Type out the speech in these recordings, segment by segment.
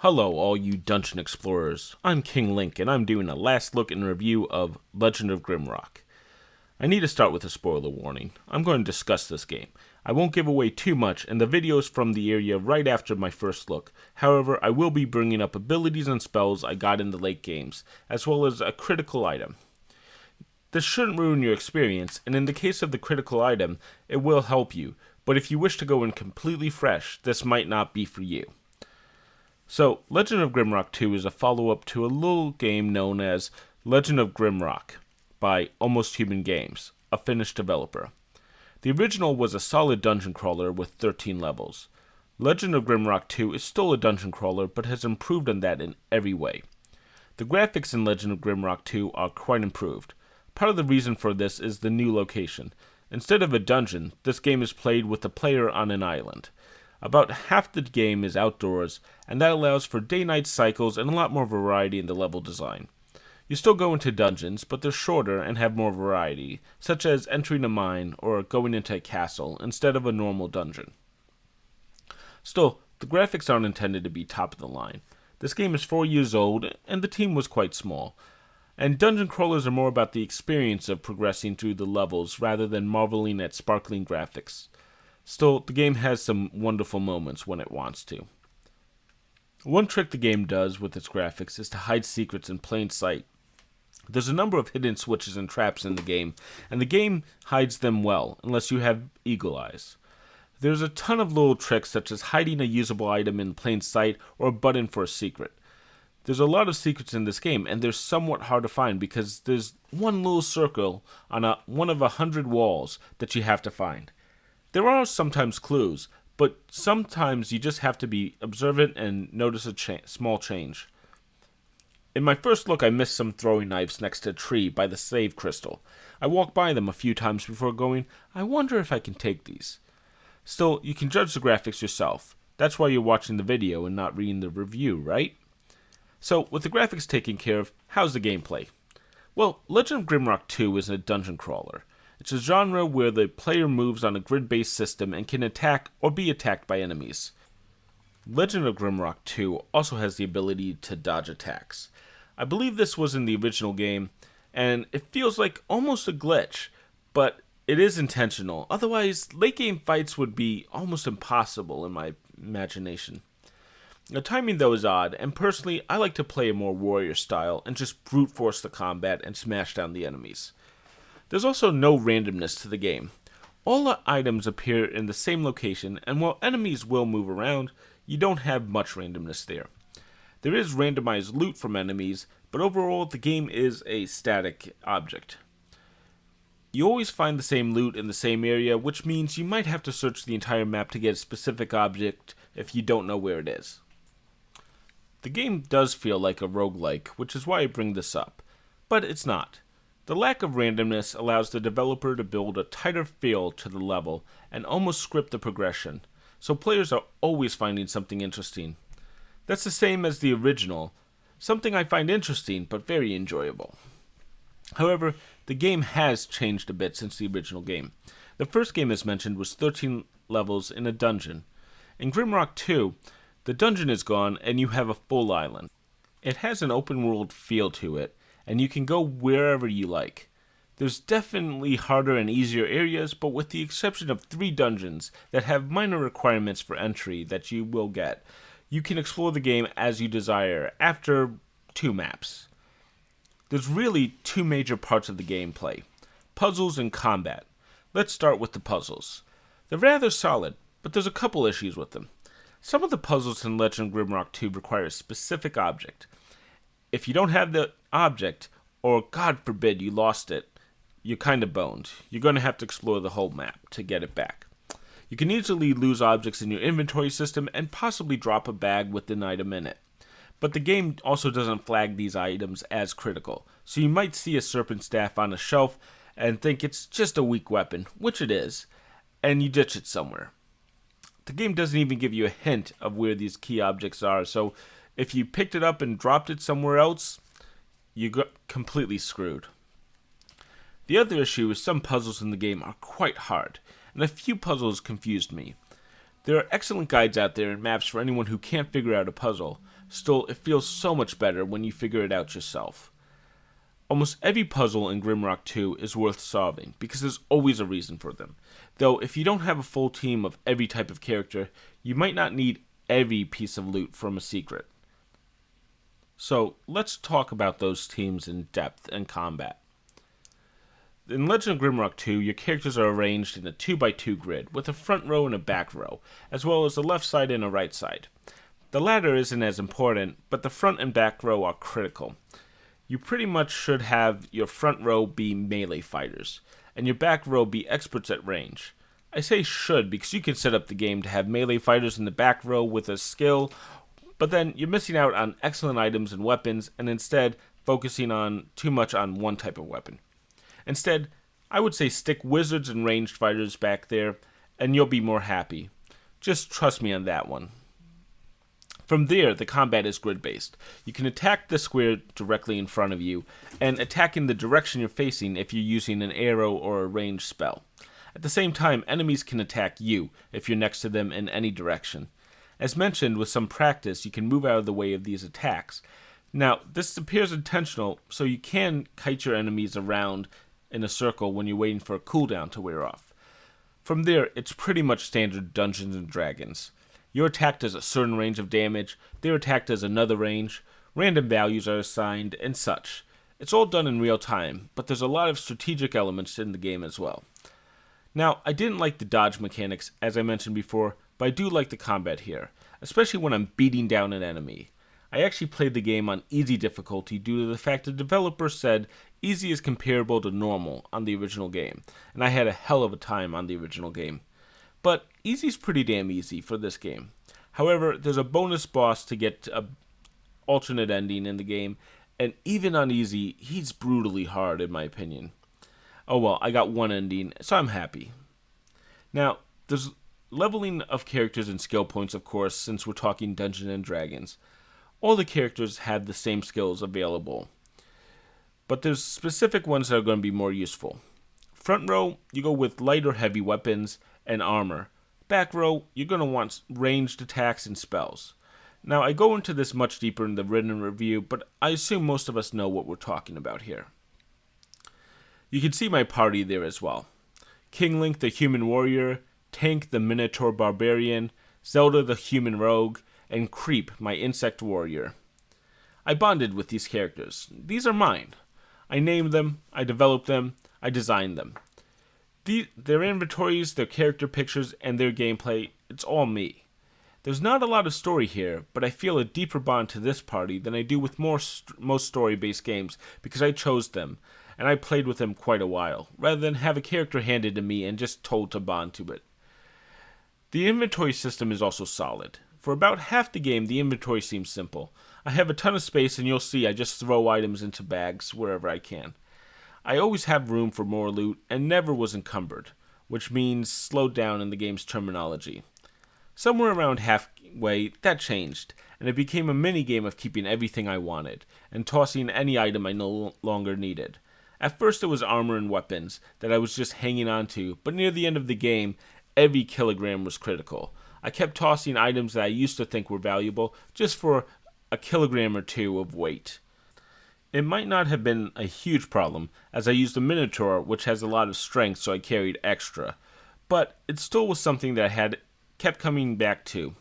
Hello, all you dungeon explorers. I'm King Link, and I'm doing a last look and review of Legend of Grimrock. I need to start with a spoiler warning. I'm going to discuss this game. I won't give away too much, and the video is from the area right after my first look. However, I will be bringing up abilities and spells I got in the late games, as well as a critical item. This shouldn't ruin your experience, and in the case of the critical item, it will help you, but if you wish to go in completely fresh, this might not be for you. So, Legend of Grimrock 2 is a follow-up to a little game known as Legend of Grimrock by Almost Human Games, a Finnish developer. The original was a solid dungeon crawler with 13 levels. Legend of Grimrock 2 is still a dungeon crawler, but has improved on that in every way. The graphics in Legend of Grimrock 2 are quite improved. Part of the reason for this is the new location. Instead of a dungeon, this game is played with the player on an island. About half the game is outdoors, and that allows for day-night cycles and a lot more variety in the level design. You still go into dungeons, but they're shorter and have more variety, such as entering a mine or going into a castle instead of a normal dungeon. Still, the graphics aren't intended to be top of the line. This game is 4 years old, and the team was quite small. And dungeon crawlers are more about the experience of progressing through the levels rather than marveling at sparkling graphics. Still, the game has some wonderful moments when it wants to. One trick the game does with its graphics is to hide secrets in plain sight. There's a number of hidden switches and traps in the game, and the game hides them well, unless you have eagle eyes. There's a ton of little tricks such as hiding a usable item in plain sight or a button for a secret. There's a lot of secrets in this game, and they're somewhat hard to find because there's one little circle on one of 100 walls that you have to find. There are sometimes clues, but sometimes you just have to be observant and notice a small change. In my first look, I missed some throwing knives next to a tree by the save crystal. I walked by them a few times before going, I wonder if I can take these. Still, you can judge the graphics yourself. That's why you're watching the video and not reading the review, right? So, with the graphics taken care of, how's the gameplay? Well, Legend of Grimrock 2 is a dungeon crawler. It's a genre where the player moves on a grid-based system and can attack or be attacked by enemies. Legend of Grimrock 2 also has the ability to dodge attacks. I believe this was in the original game, and it feels like almost a glitch, but it is intentional. Otherwise, late-game fights would be almost impossible in my imagination. The timing, though, is odd, and personally, I like to play a more warrior style and just brute force the combat and smash down the enemies. There's also no randomness to the game. All the items appear in the same location, and while enemies will move around, you don't have much randomness there. There is randomized loot from enemies, but overall the game is a static object. You always find the same loot in the same area, which means you might have to search the entire map to get a specific object if you don't know where it is. The game does feel like a roguelike, which is why I bring this up, but it's not. The lack of randomness allows the developer to build a tighter feel to the level and almost script the progression, so players are always finding something interesting. That's the same as the original, something I find interesting but very enjoyable. However, the game has changed a bit since the original game. The first game, as mentioned, was 13 levels in a dungeon. In Grimrock 2, the dungeon is gone and you have a full island. It has an open world feel to it, and you can go wherever you like. There's definitely harder and easier areas, but with the exception of 3 dungeons that have minor requirements for entry that you will get, you can explore the game as you desire after 2 maps. There's really 2 major parts of the gameplay: puzzles and combat. Let's start with the puzzles. They're rather solid, but there's a couple issues with them. Some of the puzzles in Legend of Grimrock 2 require a specific object. If you don't have the object, or God forbid you lost it, you're kind of boned. You're going to have to explore the whole map to get it back. You can easily lose objects in your inventory system and possibly drop a bag with an item in it. But the game also doesn't flag these items as critical, so you might see a serpent staff on a shelf and think it's just a weak weapon, which it is, and you ditch it somewhere. The game doesn't even give you a hint of where these key objects are, so if you picked it up and dropped it somewhere else, you got completely screwed. The other issue is some puzzles in the game are quite hard, and a few puzzles confused me. There are excellent guides out there and maps for anyone who can't figure out a puzzle. Still, it feels so much better when you figure it out yourself. Almost every puzzle in Grimrock 2 is worth solving, because there's always a reason for them. Though, if you don't have a full team of every type of character, you might not need every piece of loot from a secret. So, let's talk about those teams in depth and combat. In Legend of Grimrock 2, your characters are arranged in a 2x2 grid, with a front row and a back row, as well as a left side and a right side. The latter isn't as important, but the front and back row are critical. You pretty much should have your front row be melee fighters, and your back row be experts at range. I say should because you can set up the game to have melee fighters in the back row with a skill, but then you're missing out on excellent items and weapons, and instead focusing on too much on one type of weapon. Instead, I would say stick wizards and ranged fighters back there, and you'll be more happy. Just trust me on that one. From there, the combat is grid-based. You can attack the square directly in front of you, and attack in the direction you're facing if you're using an arrow or a ranged spell. At the same time, enemies can attack you if you're next to them in any direction. As mentioned, with some practice, you can move out of the way of these attacks. Now, this appears intentional, so you can kite your enemies around in a circle when you're waiting for a cooldown to wear off. From there, it's pretty much standard Dungeons and Dragons. Your attack does a certain range of damage, their attack does another range, random values are assigned, and such. It's all done in real time, but there's a lot of strategic elements in the game as well. Now, I didn't like the dodge mechanics, as I mentioned before, but I do like the combat here, especially when I'm beating down an enemy. I actually played the game on easy difficulty due to the fact the developer said easy is comparable to normal on the original game, and I had a hell of a time on the original game. But easy's pretty damn easy for this game. However, there's a bonus boss to get an alternate ending in the game, and even on easy, he's brutally hard in my opinion. Oh well, I got one ending, so I'm happy. Now, there's leveling of characters and skill points, of course, since we're talking Dungeons and Dragons. All the characters had the same skills available, but there's specific ones that are going to be more useful. Front row, you go with light or heavy weapons and armor. Back row, you're going to want ranged attacks and spells. Now, I go into this much deeper in the written review, but I assume most of us know what we're talking about here. You can see my party there as well. King Link the Human Warrior, Tank the Minotaur Barbarian, Zelda the Human Rogue, and Creep, my Insect Warrior. I bonded with these characters. These are mine. I named them, I developed them, I designed them. Their inventories, their character pictures, and their gameplay, it's all me. There's not a lot of story here, but I feel a deeper bond to this party than I do with most story-based games because I chose them, and I played with them quite a while, rather than have a character handed to me and just told to bond to it. The inventory system is also solid. For about half the game, the inventory seems simple. I have a ton of space, and you'll see I just throw items into bags wherever I can. I always have room for more loot, and never was encumbered, which means slowed down in the game's terminology. Somewhere around halfway, that changed, and it became a mini-game of keeping everything I wanted, and tossing any item I no longer needed. At first it was armor and weapons that I was just hanging on to, but near the end of the game, every kilogram was critical. I kept tossing items that I used to think were valuable just for a kilogram or two of weight. It might not have been a huge problem, as I used a Minotaur which has a lot of strength, so I carried extra, but it still was something that I had kept coming back to.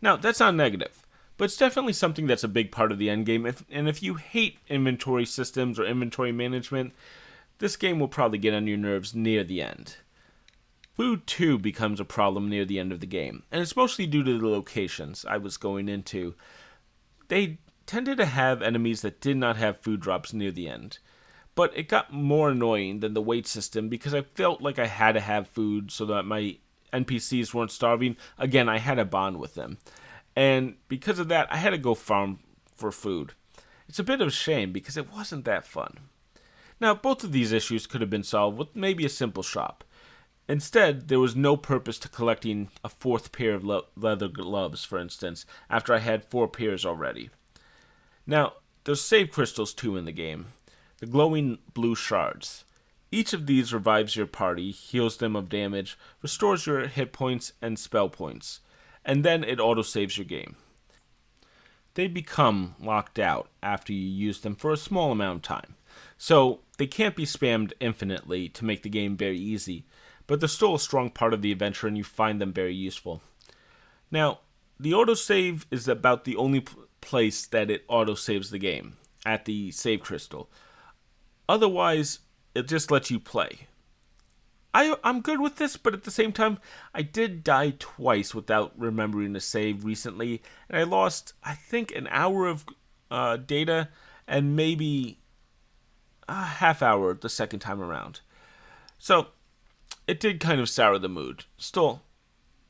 Now, that's not negative, but it's definitely something that's a big part of the endgame, and if you hate inventory systems or inventory management, this game will probably get on your nerves near the end. Food, too, becomes a problem near the end of the game, and it's mostly due to the locations I was going into. They tended to have enemies that did not have food drops near the end, but it got more annoying than the wait system because I felt like I had to have food so that my NPCs weren't starving. Again, I had a bond with them, and because of that, I had to go farm for food. It's a bit of a shame because it wasn't that fun. Now, both of these issues could have been solved with maybe a simple shop. Instead, there was no purpose to collecting a fourth pair of leather gloves, for instance, after I had 4 pairs already. Now, there's save crystals too in the game, the glowing blue shards. Each of these revives your party, heals them of damage, restores your hit points and spell points. and then it autosaves your game. They become locked out after you use them for a small amount of time. So they can't be spammed infinitely to make the game very easy, but they're still a strong part of the adventure and you find them very useful. Now, the autosave is about the only place that it autosaves the game, at the save crystal. Otherwise, it just lets you play. I'm good with this, but at the same time, I did die twice without remembering to save recently, and I lost, I think, an hour of data and maybe a half hour the second time around. So, it did kind of sour the mood. Still,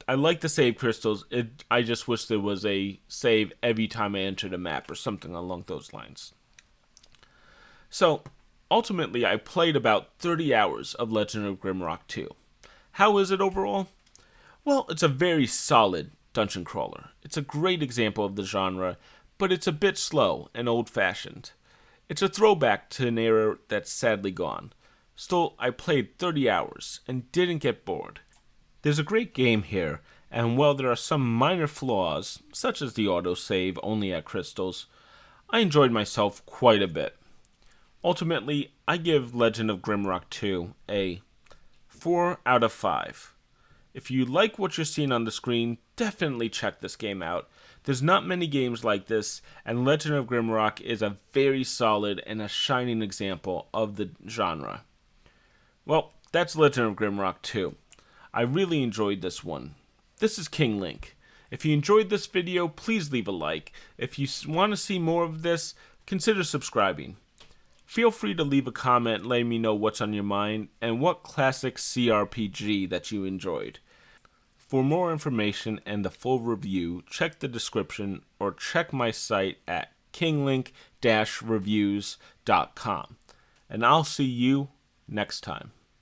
I like the save crystals. I just wish there was a save every time I entered a map or something along those lines. So, ultimately, I played about 30 hours of Legend of Grimrock 2. How is it overall? Well, it's a very solid dungeon crawler. It's a great example of the genre, but it's a bit slow and old-fashioned. It's a throwback to an era that's sadly gone. Still, I played 30 hours and didn't get bored. There's a great game here, and while there are some minor flaws, such as the autosave only at crystals, I enjoyed myself quite a bit. Ultimately, I give Legend of Grimrock 2 a 4 out of 5. If you like what you're seeing on the screen, definitely check this game out. There's not many games like this, and Legend of Grimrock is a very solid and a shining example of the genre. Well, that's Legend of Grimrock 2. I really enjoyed this one. This is King Link. If you enjoyed this video, please leave a like. If you want to see more of this, consider subscribing. Feel free to leave a comment letting me know what's on your mind and what classic CRPG that you enjoyed. For more information and the full review, check the description or check my site at kinglink-reviews.com. And I'll see you next time.